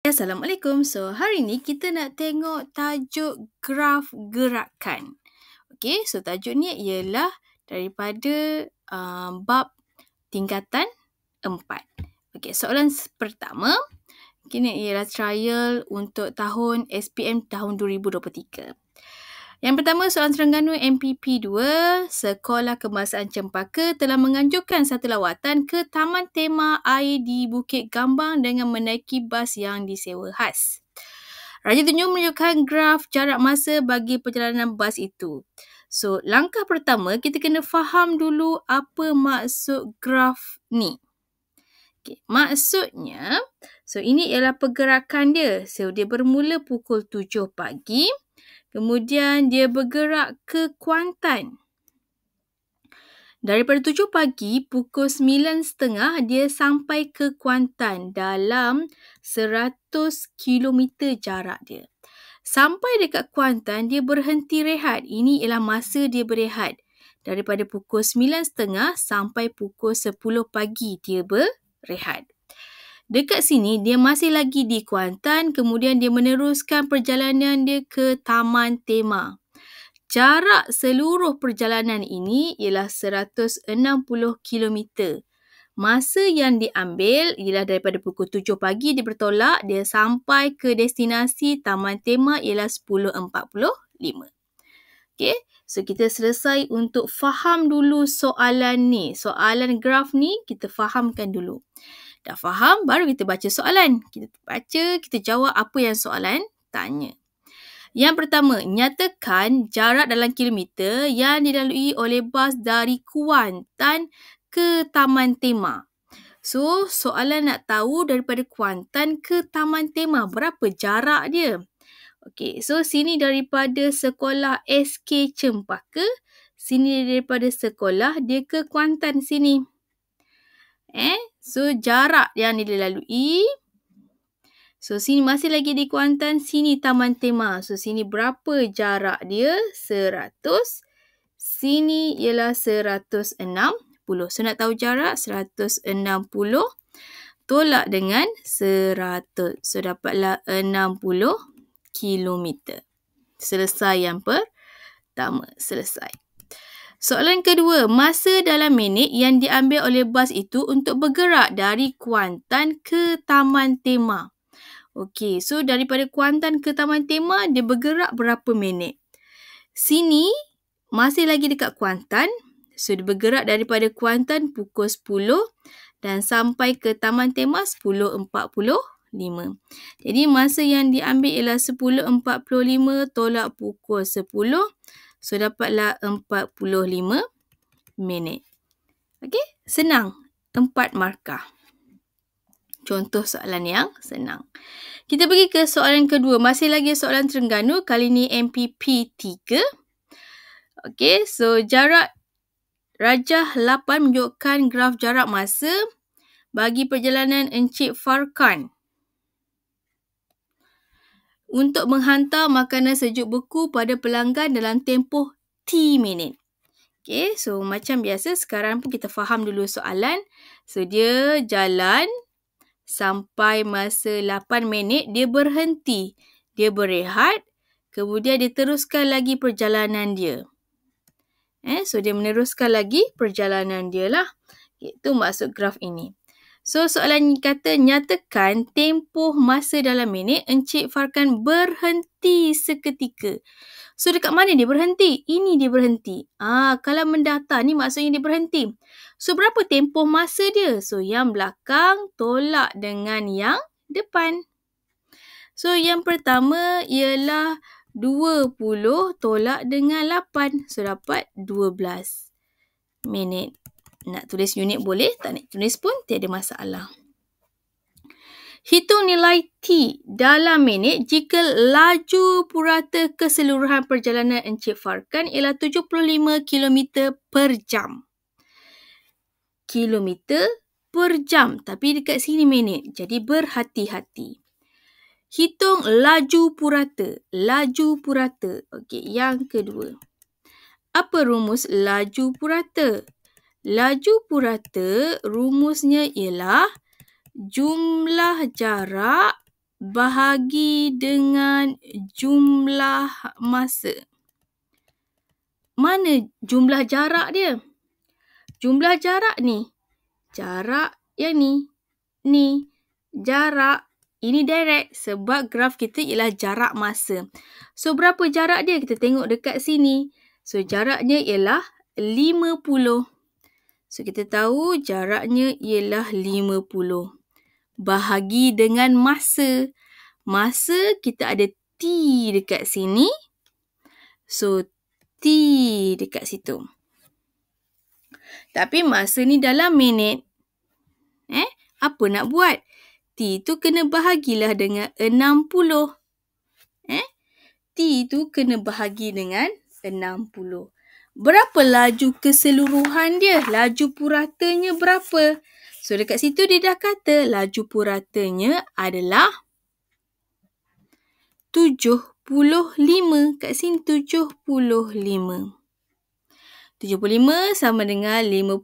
Assalamualaikum. So, hari ni kita nak tengok tajuk graf gerakan. Okey, so tajuk ni ialah daripada bab tingkatan 4. Okey, soalan pertama. Ini ialah trial untuk tahun SPM tahun 2023. Yang pertama, soalan Terengganu MPP 2, Sekolah Kebangsaan Cempaka telah menganjurkan satu lawatan ke Taman Tema Air di Bukit Gambang dengan menaiki bas yang disewa khas. Raja tunjuk menunjukkan graf jarak masa bagi perjalanan bas itu. So, langkah pertama, kita kena faham dulu apa maksud graf ni. Okay, maksudnya, so ini ialah pergerakan dia. So, dia bermula pukul 7 pagi. Kemudian dia bergerak ke Kuantan. Daripada 7 pagi, pukul 9.30 dia sampai ke Kuantan dalam 100 km jarak dia. Sampai dekat Kuantan, dia berhenti rehat. Ini ialah masa dia berehat. Daripada pukul 9.30 sampai pukul 10 pagi dia berehat. Dekat sini, dia masih lagi di Kuantan, kemudian dia meneruskan perjalanan dia ke Taman Tema. Jarak seluruh perjalanan ini ialah 160 km. Masa yang diambil ialah daripada pukul 7 pagi dia bertolak, dia sampai ke destinasi Taman Tema ialah 10.45. Okay, so kita selesai untuk faham dulu soalan ni. Soalan graf ni kita fahamkan dulu. Dah faham, baru kita baca soalan. Kita baca, kita jawab apa yang soalan tanya. Yang pertama, nyatakan jarak dalam kilometer yang dilalui oleh bas dari Kuantan ke Taman Tema. So, soalan nak tahu daripada Kuantan ke Taman Tema, berapa jarak dia? Okey, so sini daripada sekolah SK Cempaka, sini daripada sekolah dia ke Kuantan sini. So jarak yang dilalui. So sini masih lagi di Kuantan, sini Taman Tema. So sini berapa jarak dia? 100. Sini ialah 160. So nak tahu jarak 160 tolak dengan 100. So dapatlah 60 kilometer. Selesai yang pertama. Selesai. Soalan kedua, masa dalam minit yang diambil oleh bas itu untuk bergerak dari Kuantan ke Taman Tema. Okey, so daripada Kuantan ke Taman Tema, dia bergerak berapa minit? Sini, masih lagi dekat Kuantan. So, dia bergerak daripada Kuantan pukul 10 dan sampai ke Taman Tema 10.45. Jadi, masa yang diambil ialah 10.45 tolak pukul 10. So, dapatlah 45 minit. Okey, senang. 4 markah. Contoh soalan yang senang. Kita pergi ke soalan kedua. Masih lagi soalan Terengganu. Kali ni MPP 3. Okey, so jarak Rajah 8 menunjukkan graf jarak masa bagi perjalanan Encik Farkan untuk menghantar makanan sejuk beku pada pelanggan dalam tempoh T minit. Okay, so macam biasa sekarang pun kita faham dulu soalan. So dia jalan sampai masa 8 minit, dia berhenti. Dia berehat, kemudian dia teruskan lagi perjalanan dia. So dia meneruskan lagi perjalanan dia lah. Itu maksud graf ini. So, soalan kata, nyatakan tempoh masa dalam minit Encik Farkan berhenti seketika. So, dekat mana dia berhenti? Ini dia berhenti. Kalau mendata ni maksudnya dia berhenti. So, berapa tempoh masa dia? So, yang belakang tolak dengan yang depan. So, yang pertama ialah 20 tolak dengan 8. So, dapat 12 minit. Nak tulis unit boleh, tak nak tulis pun tiada masalah. Hitung nilai T dalam minit jika laju purata keseluruhan perjalanan Encik Farkan ialah 75 km per jam. Kilometer per jam, tapi dekat sini minit. Jadi berhati-hati. Hitung laju purata. Laju purata. Okey, yang kedua. Apa rumus laju purata? Laju purata rumusnya ialah jumlah jarak bahagi dengan jumlah masa. Mana jumlah jarak dia? Jumlah jarak ni. Jarak yang ni. Ni. Jarak. Ini direct sebab graf kita ialah jarak masa. So, berapa jarak dia? Kita tengok dekat sini. So, jaraknya ialah 50. So, kita tahu jaraknya ialah 50. Bahagi dengan masa. Masa kita ada T dekat sini. So, T dekat situ. Tapi masa ni dalam minit. Apa nak buat? T tu kena bahagilah dengan 60. T tu kena bahagi dengan 60. Berapa laju keseluruhan dia? Laju puratanya berapa? So, dekat situ dia dah kata laju puratanya adalah 75. Kat sini 75. 75 sama dengan 50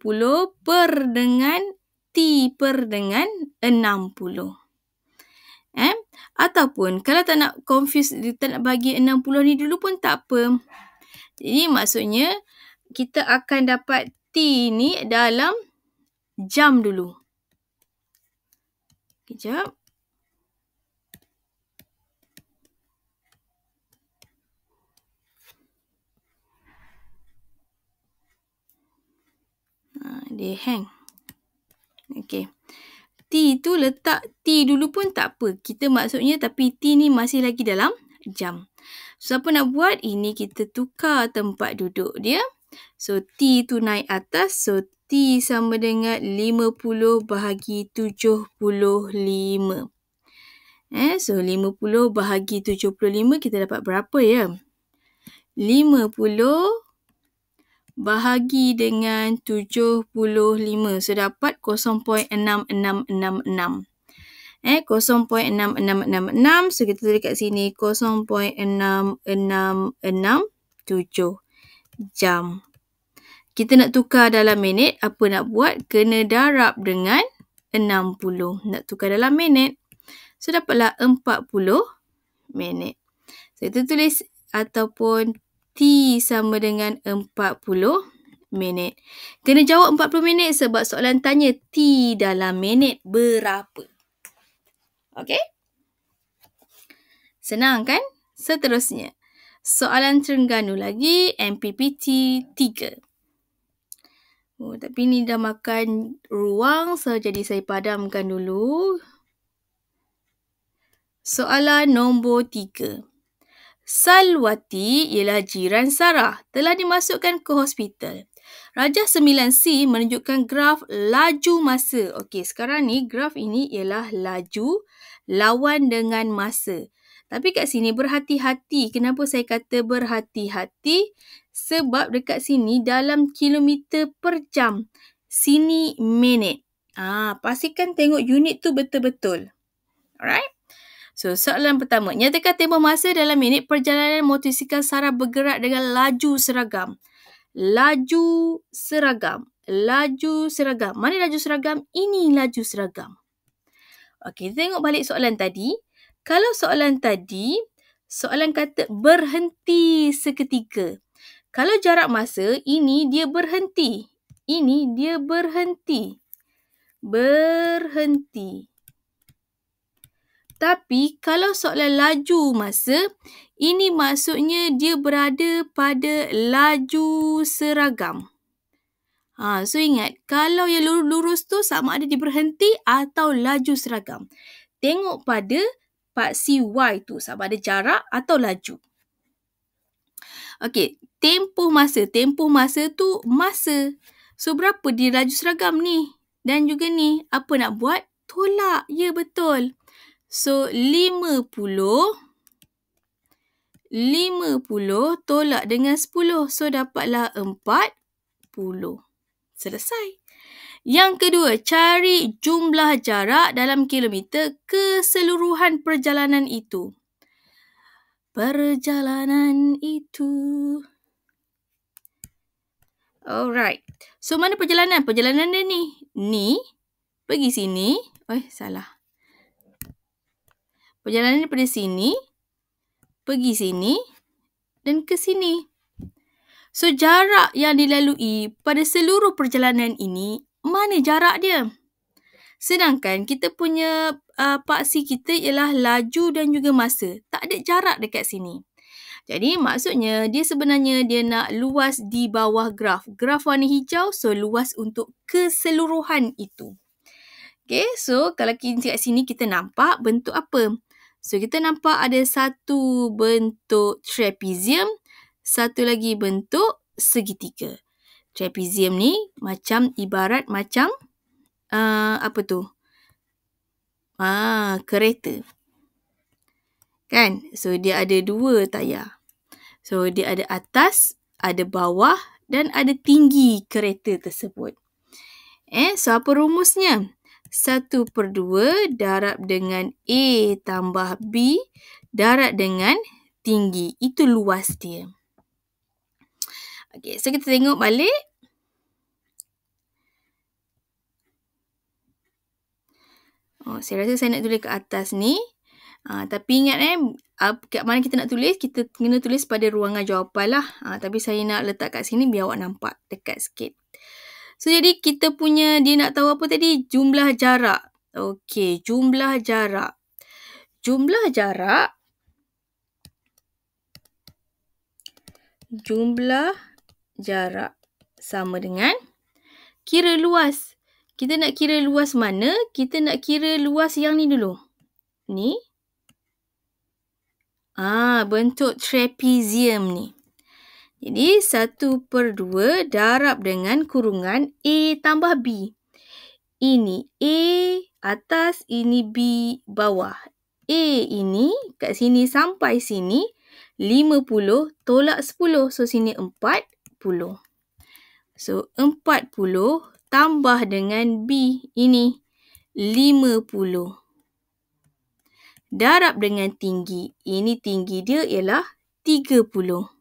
per dengan T per dengan 60. Ataupun kalau tak nak confuse, tak nak bagi 60 ni dulu pun tak apa. Jadi maksudnya kita akan dapat T ni dalam jam dulu. Kejap. Dia hang. Okey. T tu letak T dulu pun tak apa. Kita maksudnya tapi T ni masih lagi dalam jam. So, apa nak buat? Ini kita tukar tempat duduk dia. So, T tu naik atas. So, T sama dengan 50 bahagi 75. So, 50 bahagi 75 kita dapat berapa ya? 50 bahagi dengan 75. So, dapat 0.6666. 0.6666. So, kita tulis kat sini 0.6667 jam. Kita nak tukar dalam minit. Apa nak buat? Kena darab dengan 60. Nak tukar dalam minit. So, dapatlah 40 minit. So, kita tulis ataupun T sama dengan 40 minit. Kena jawab 40 minit sebab soalan tanya T dalam minit berapa. Okey? Senang kan? Seterusnya. Soalan Terengganu lagi, MPPT 3. Tapi ni dah makan ruang, so jadi saya padamkan dulu. Soalan nombor 3. Salwati ialah jiran Sarah, telah dimasukkan ke hospital. Rajah 9C menunjukkan graf laju masa. Okey, sekarang ni graf ini ialah laju lawan dengan masa. Tapi kat sini berhati-hati. Kenapa saya kata berhati-hati? Sebab dekat sini dalam kilometer per jam. Sini minit. Pastikan tengok unit tu betul-betul. Alright? So, soalan pertama. Nyatakan tempoh masa dalam minit perjalanan motosikal Sarah bergerak dengan laju seragam. Laju seragam. Laju seragam. Mana laju seragam? Ini laju seragam. Okey, tengok balik soalan tadi. Kalau soalan tadi, soalan kata berhenti seketika. Kalau jarak masa, ini dia berhenti. Ini dia berhenti. Berhenti. Tapi kalau soalan laju masa, ini maksudnya dia berada pada laju seragam. So ingat, kalau yang lurus tu sama ada dia berhenti atau laju seragam. Tengok pada paksi Y tu, sama ada jarak atau laju. Okey, tempoh masa. Tempoh masa tu masa. So berapa dia laju seragam ni? Dan juga ni, apa nak buat? Tolak. Ya, betul. So, 50 tolak dengan 10. So, dapatlah 40. Selesai. Yang kedua, cari jumlah jarak dalam kilometer keseluruhan perjalanan itu. Perjalanan itu. Alright. So, mana perjalanan? Perjalanan dia ni. Ni. Pergi sini. Salah. Perjalanan daripada sini, pergi sini dan ke sini. So, jarak yang dilalui pada seluruh perjalanan ini, mana jarak dia? Sedangkan kita punya paksi kita ialah laju dan juga masa. Tak ada jarak dekat sini. Jadi maksudnya dia sebenarnya dia nak luas di bawah graf. Graf warna hijau, so luas untuk keseluruhan itu. Okay, so kalau kat sini kita nampak bentuk apa? So kita nampak ada satu bentuk trapezium, satu lagi bentuk segitiga. Trapezium ni macam ibarat macam apa tu? Kereta. Kan? So dia ada dua tayar. So dia ada atas, ada bawah dan ada tinggi kereta tersebut. So apa rumusnya? 1/2 darab dengan A tambah B darab dengan tinggi. Itu luas dia. Okay, so kita tengok balik. Saya rasa saya nak tulis ke atas ni. Tapi ingat kat mana kita nak tulis, kita kena tulis pada ruangan jawapan lah. Tapi saya nak letak kat sini biar awak nampak dekat sikit. So, jadi kita punya, dia nak tahu apa tadi? Jumlah jarak. Okey, jumlah jarak. Jumlah jarak sama dengan kira luas. Kita nak kira luas mana? Kita nak kira luas yang ni dulu. Ni. Bentuk trapezium ni. Jadi 1/2 darab dengan kurungan A tambah B. Ini A atas, ini B bawah. A ini kat sini sampai sini 50 tolak 10. So sini 40. So 40 tambah dengan B ini 50. Darab dengan tinggi. Ini tinggi dia ialah 30.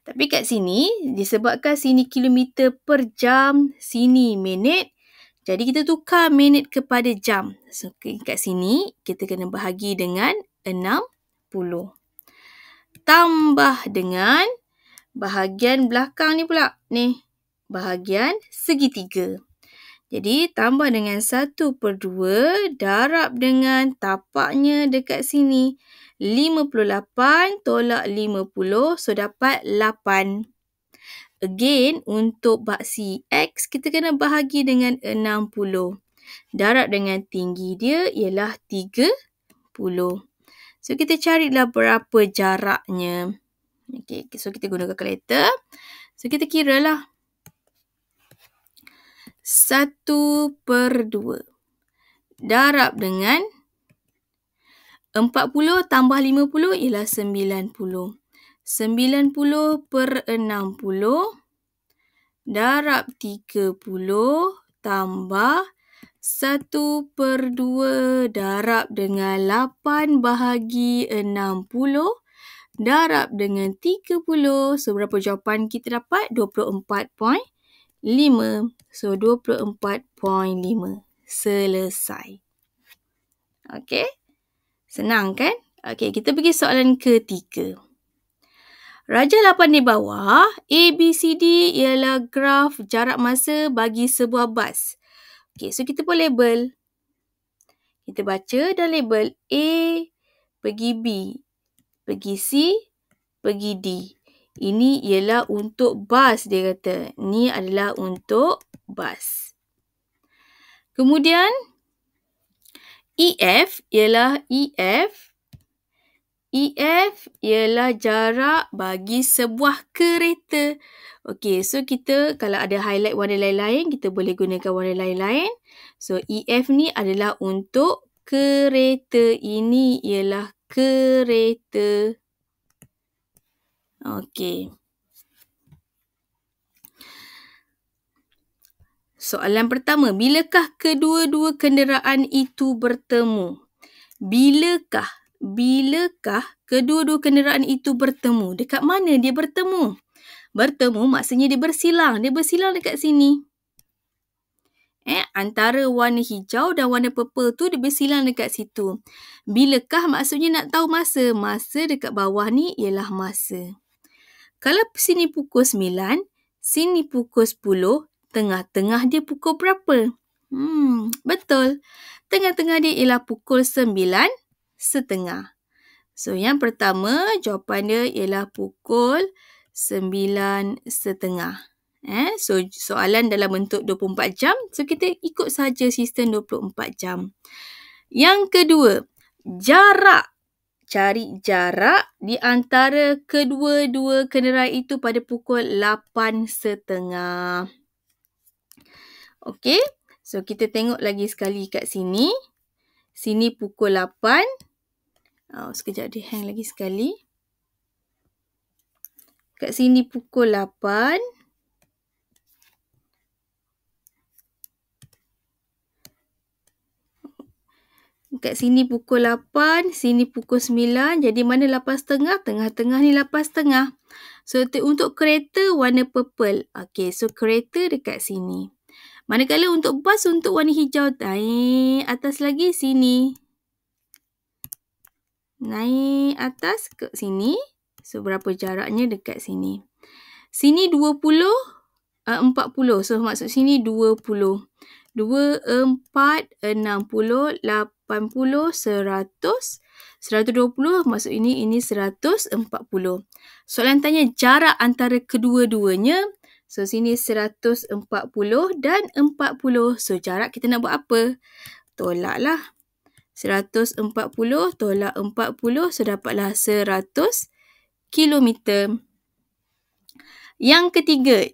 Tapi kat sini, disebabkan sini kilometer per jam, sini minit. Jadi kita tukar minit kepada jam. So kat sini, kita kena bahagi dengan 60. Tambah dengan bahagian belakang ni pula. Ni, bahagian segitiga. Jadi, tambah dengan 1/2 darab dengan tapaknya dekat sini. 58 tolak 50, so dapat 8. Again, untuk baksi X, kita kena bahagi dengan 60. Darab dengan tinggi dia ialah 30. So, kita carilah berapa jaraknya. Okay, so kita guna kalkulator. So, kita kiralah. 1/2 darab dengan 40 tambah 50 ialah 90. 90/60 darab 30 tambah 1/2 darab dengan 8 bahagi 60 darab dengan 30. So, berapa jawapan kita dapat? 24.5. So, 24.5. Selesai. Okey. Senang kan? Okey, kita pergi soalan ketiga. Raja 8 di bawah, A, B, C, D ialah graf jarak masa bagi sebuah bas. Okey, so kita pun label. Kita baca dan label A, pergi B, pergi C, pergi D. Ini ialah untuk bas, dia kata. Ini adalah untuk bas. Kemudian, EF ialah jarak bagi sebuah kereta. Okey, so kita kalau ada highlight warna lain-lain, kita boleh gunakan warna lain-lain. So, EF ni adalah untuk kereta. Ini ialah kereta. Okey. Soalan pertama, bilakah kedua-dua kenderaan itu bertemu? Bilakah kedua-dua kenderaan itu bertemu? Dekat mana dia bertemu? Bertemu maksudnya dia bersilang. Dia bersilang dekat sini. Antara warna hijau dan warna purple tu dia bersilang dekat situ. Bilakah maksudnya nak tahu masa? Masa dekat bawah ni ialah masa. Kalau sini pukul 9, sini pukul 10, tengah-tengah dia pukul berapa? Betul. Tengah-tengah dia ialah pukul 9:30. So, yang pertama jawapan dia ialah pukul 9:30. So, soalan dalam bentuk 24 jam. So, kita ikut saja sistem 24 jam. Yang kedua, jarak. Cari jarak di antara kedua-dua kenderaan itu pada pukul 8:30. Okey. So, kita tengok lagi sekali kat sini. Sini pukul 8. Sekejap dia hang lagi sekali. Kat sini pukul 8. Kat sini pukul 8, sini pukul 9. Jadi mana 8:30? Tengah-tengah ni 8:30. So, untuk kereta warna purple. Okey, so kereta dekat sini. Manakala untuk bas untuk warna hijau, naik atas lagi sini. Naik atas ke sini. So, berapa jaraknya dekat sini? Sini 20, 40. So, maksud sini 20. 2, 4, 60, 80, 100, 120. Maksud ini 140. Soalan tanya jarak antara kedua-duanya. So, sini 140 dan 40. So, jarak kita nak buat apa? Tolaklah. 140 tolak 40. So, dapatlah 100 kilometer. Yang ketiga,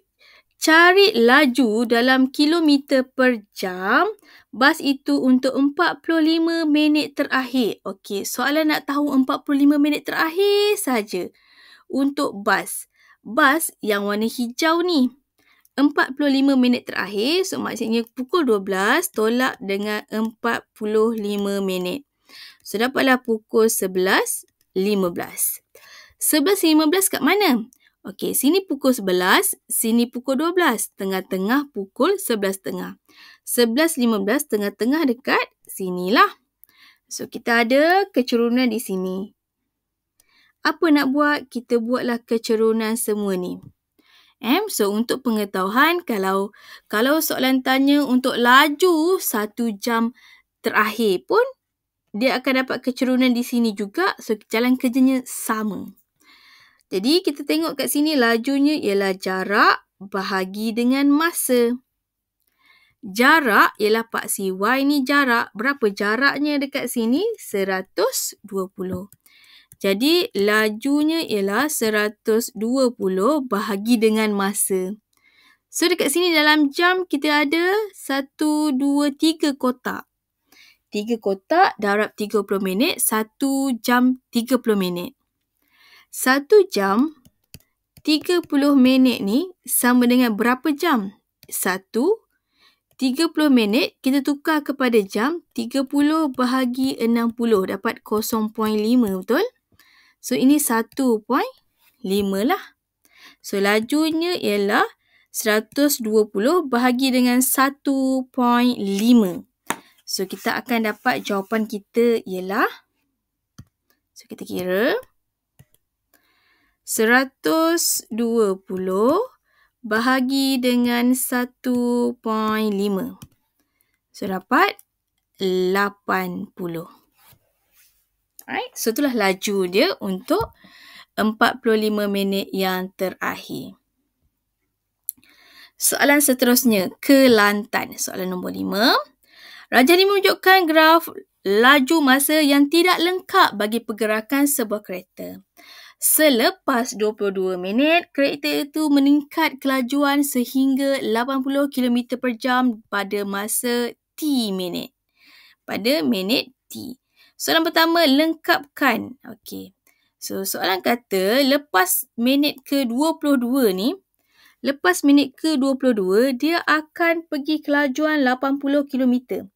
cari laju dalam kilometer per jam bas itu untuk 45 minit terakhir. Okey, soalan nak tahu 45 minit terakhir saja untuk bas. Bas yang warna hijau ni. 45 minit terakhir, so maksudnya pukul 12 tolak dengan 45 minit. So, dapatlah pukul 11:15. 11:15 kat mana? Okey, sini pukul 11, sini pukul 12. Tengah-tengah pukul 11:30. 11:15 tengah-tengah dekat sinilah. So, kita ada kecerunan di sini. Apa nak buat? Kita buatlah kecerunan semua ni. So, untuk pengetahuan, kalau soalan tanya untuk laju 1 jam terakhir pun, dia akan dapat kecerunan di sini juga. So, jalan kerjanya sama. Jadi, kita tengok kat sini lajunya ialah jarak bahagi dengan masa. Jarak ialah paksi Y ni jarak. Berapa jaraknya dekat sini? 120. Jadi, lajunya ialah 120 bahagi dengan masa. So, dekat sini dalam jam kita ada 1, 2, 3 kotak. 3 kotak darab 30 minit, 1 jam 30 minit. 1 jam 30 minit ni sama dengan berapa jam? 1, 30 minit kita tukar kepada jam, 30 bahagi 60 dapat 0.5, betul? So, ini 1.5 lah. So, lajunya ialah 120 bahagi dengan 1.5. So, kita akan dapat jawapan kita ialah, so kita kira, 120 bahagi dengan 1.5. So, dapat 80. Alright, so itulah laju dia untuk 45 minit yang terakhir. Soalan seterusnya, Kelantan. Soalan nombor 5. Rajani menunjukkan graf laju masa yang tidak lengkap bagi pergerakan sebuah kereta. Selepas 22 minit, kereta itu meningkat kelajuan sehingga 80 km per jam pada masa T minit. Pada minit T. Soalan pertama, lengkapkan. Okey. So, soalan kata lepas minit ke-22 ni, lepas minit ke-22, dia akan pergi kelajuan 80 km.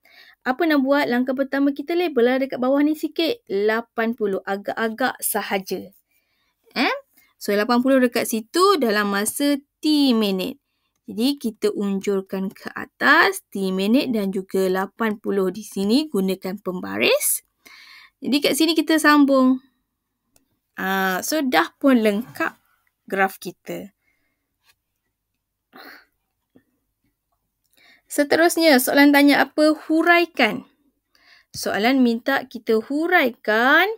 Apa nak buat? Langkah pertama kita label lah dekat bawah ni sikit. 80. Agak-agak sahaja. So, 80 dekat situ dalam masa T minit. Jadi kita unjurkan ke atas 3 minit dan juga 80 di sini gunakan pembaris. Jadi kat sini kita sambung. So dah pun lengkap graf kita. Seterusnya, soalan tanya apa? Huraikan. Soalan minta kita huraikan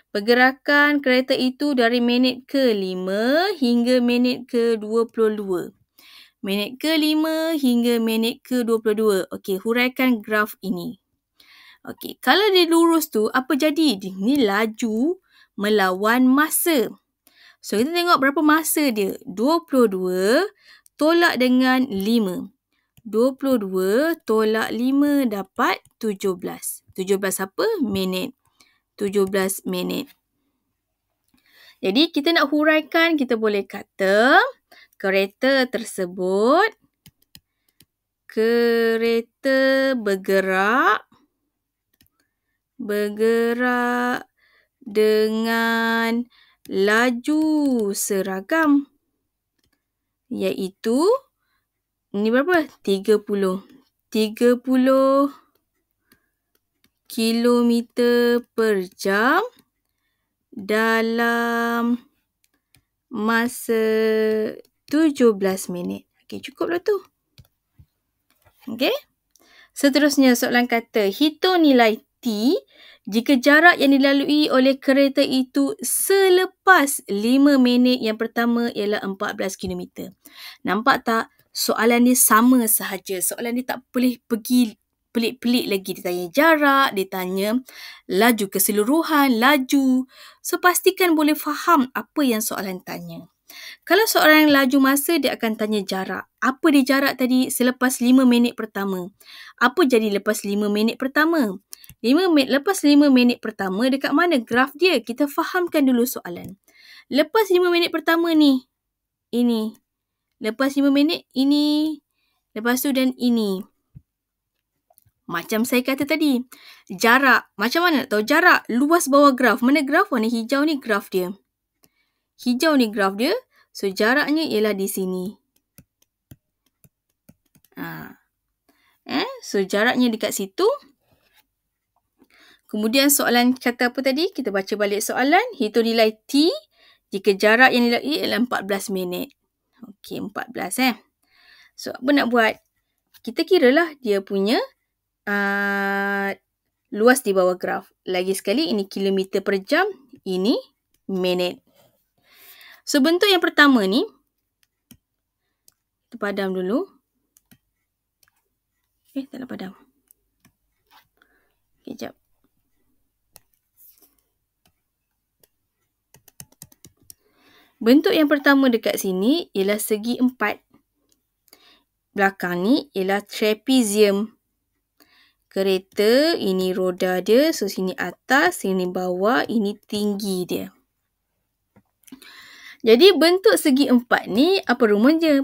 pergerakan kereta itu dari minit ke-5 hingga minit ke-22. Minit ke-5 hingga minit ke-22. Okey, huraikan graf ini. Okey, kalau dia lurus tu, apa jadi? Ini laju melawan masa. So, kita tengok berapa masa dia. 22 tolak dengan 5. 22 tolak 5 dapat 17. 17 apa? Minit. 17 minit. Jadi, kita nak huraikan, kita boleh kata kereta tersebut bergerak dengan laju seragam. Iaitu ini berapa? 30 kilometer per jam dalam masa 17 minit. Okey, cukuplah tu. Okey. Seterusnya soalan kata, hitung nilai T jika jarak yang dilalui oleh kereta itu selepas 5 minit yang pertama ialah 14 km. Nampak tak? Soalan dia sama sahaja. Soalan dia tak boleh pergi pelik-pelik lagi. Dia tanya jarak, dia tanya laju keseluruhan, laju. So, pastikan boleh faham apa yang soalan tanya. Kalau soalan laju masa, dia akan tanya jarak. Apa dia jarak tadi selepas 5 minit pertama? Apa jadi lepas 5 minit pertama? Lepas 5 minit pertama, dekat mana graf dia? Kita fahamkan dulu soalan. Lepas 5 minit pertama ni, ini. Lepas 5 minit, ini. Lepas tu dan ini. Macam saya kata tadi, jarak. Macam mana nak tahu jarak? Luas bawah graf. Mana graf? Warna hijau ni graf dia. Hijau ni graf dia. So, jaraknya ialah di sini. So, jaraknya dekat situ. Kemudian soalan kata apa tadi? Kita baca balik soalan. Hitung nilai T jika jarak yang dilalui ialah 14 minit. Okey, 14 So, apa nak buat? Kita kiralah dia punya luas di bawah graf. Lagi sekali, ini kilometer per jam. Ini minit. So, bentuk yang pertama ni, kita padam dulu. Tak nak padam. Kejap. Bentuk yang pertama dekat sini ialah segi 4. Belakang ni ialah trapezium. Kereta, ini roda dia. So, sini atas, sini bawah, ini tinggi dia. Jadi, bentuk segi 4 ni apa rumusnya?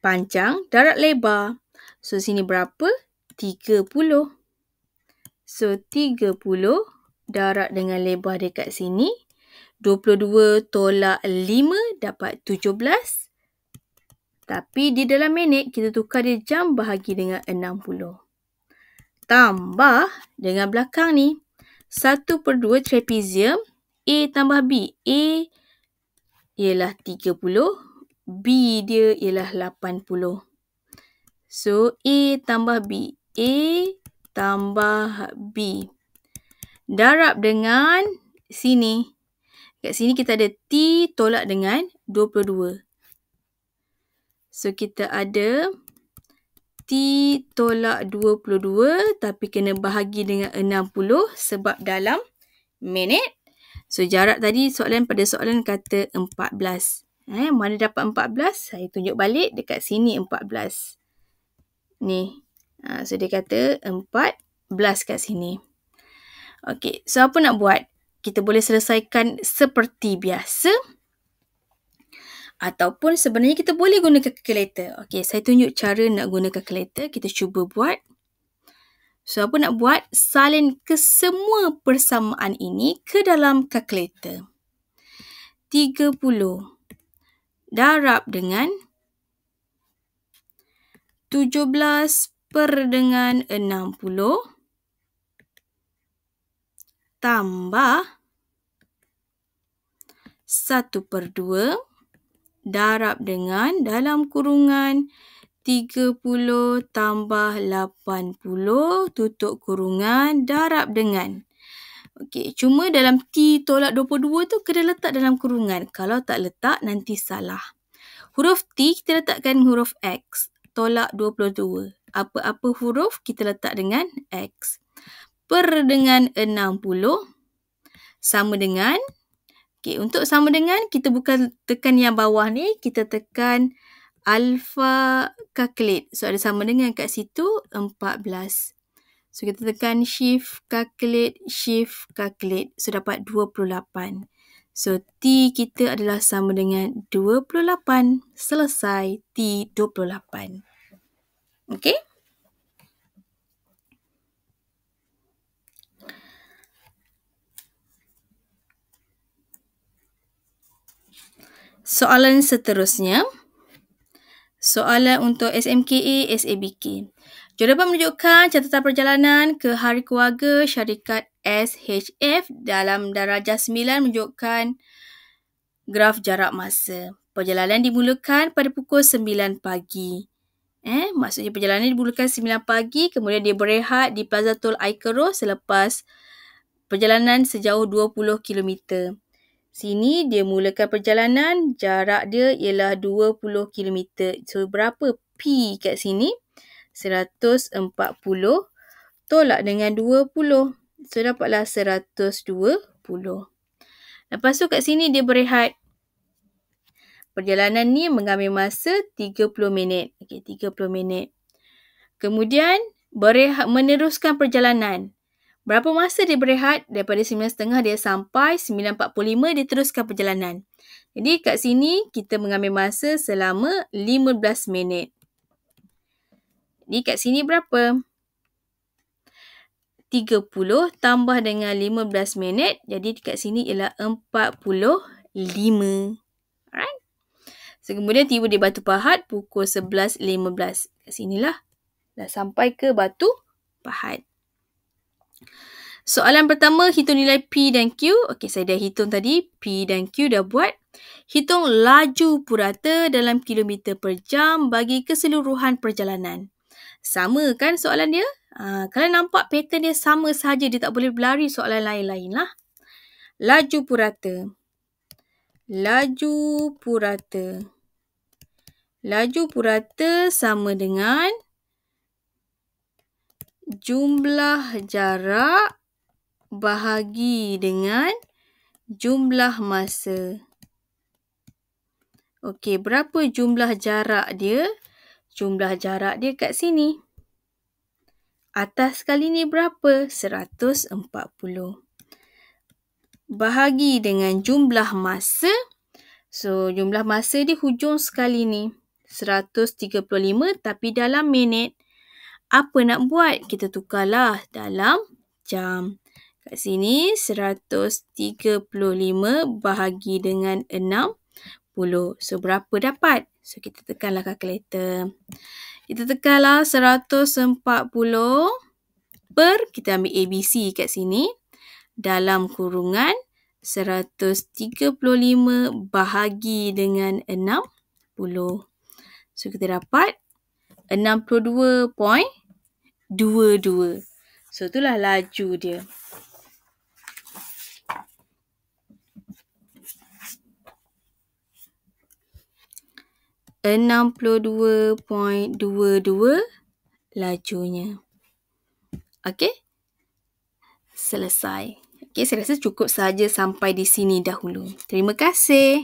Panjang darab lebar. So, sini berapa? 30. So, 30 darab dengan lebar dekat sini. 22 tolak 5 dapat 17. Tapi di dalam minit, kita tukar dia jam bahagi dengan 60. Tambah dengan belakang ni. 1/2 trapezium. A tambah B. A ialah 30. B dia ialah 80. So, A tambah B. A tambah B. Darab dengan sini. Kat sini kita ada T tolak dengan 22. So, kita ada T tolak 22 tapi kena bahagi dengan 60 sebab dalam minit. So, jarak tadi pada soalan kata 14. Mana dapat 14? Saya tunjuk balik dekat sini 14. Ni. So, dia kata 14 kat sini. Okey, so apa nak buat? Kita boleh selesaikan seperti biasa. Ataupun sebenarnya kita boleh guna kalkulator. Okey, saya tunjuk cara nak guna kalkulator. Kita cuba buat. So, apa nak buat? Salin kesemua persamaan ini ke dalam kalkulator. 30 darab dengan 17/60 tambah 1/2 darab dengan dalam kurungan 30 tambah 80 tutup kurungan darab dengan. Okey, cuma dalam T tolak 22 tu kena letak dalam kurungan. Kalau tak letak nanti salah. Huruf T kita letakkan huruf X. Tolak 22. Apa-apa huruf kita letak dengan X. Per dengan 60 sama dengan. Okey, untuk sama dengan kita bukan tekan yang bawah ni, kita tekan alpha calculate. So ada sama dengan kat situ 14. So kita tekan shift calculate. So dapat 28. So T kita adalah sama dengan 28. Selesai T 28. Okey? Soalan seterusnya. Soalan untuk SMKA, SABK. Jawapan menunjukkan catatan perjalanan ke hari keluarga syarikat SHF dalam darjah 9 menunjukkan graf jarak masa. Perjalanan dimulakan pada pukul 9 pagi. Maksudnya perjalanan dimulakan 9 pagi, kemudian dia berehat di Plaza Tol Aikaro selepas perjalanan sejauh 20 km. Sini dia mulakan perjalanan, jarak dia ialah 20 km. So, berapa P kat sini? 140 tolak dengan 20. So, dapatlah 120. Lepas tu kat sini dia berehat. Perjalanan ni mengambil masa 30 minit. Okey, 30 minit. Kemudian, berehat meneruskan perjalanan. Berapa masa dia berehat? Daripada 9.30 dia sampai 9.45 dia teruskan perjalanan. Jadi kat sini kita mengambil masa selama 15 minit. Jadi kat sini berapa? 30 tambah dengan 15 minit. Jadi kat sini ialah 45. Alright. So kemudian tiba di Batu Pahat pukul 11.15. Kat sinilah dah sampai ke Batu Pahat. Soalan pertama, hitung nilai P dan Q. Okey, saya dah hitung tadi. P dan Q dah buat. Hitung laju purata dalam kilometer per jam bagi keseluruhan perjalanan. Sama kan soalan dia? Kalau nampak pattern dia sama sahaja, dia tak boleh berlari soalan lain-lain lah. Laju purata. Laju purata. Laju purata sama dengan jumlah jarak bahagi dengan jumlah masa. Okey, berapa jumlah jarak dia? Jumlah jarak dia kat sini. Atas kali ni berapa? 140. Bahagi dengan jumlah masa. So, jumlah masa dia hujung sekali ni. 135 tapi dalam minit. Apa nak buat? Kita tukarlah dalam jam. Kat sini 135 bahagi dengan 60. So, berapa dapat? So, kita tekanlah kalkulator. Kita tekanlah 140 per, kita ambil ABC kat sini. Dalam kurungan 135 bahagi dengan 60. So, kita dapat 62.22. So, itulah laju dia. .22 lajunya. Okey? Selesai. Okey, saya rasa cukup saja sampai di sini dahulu. Terima kasih.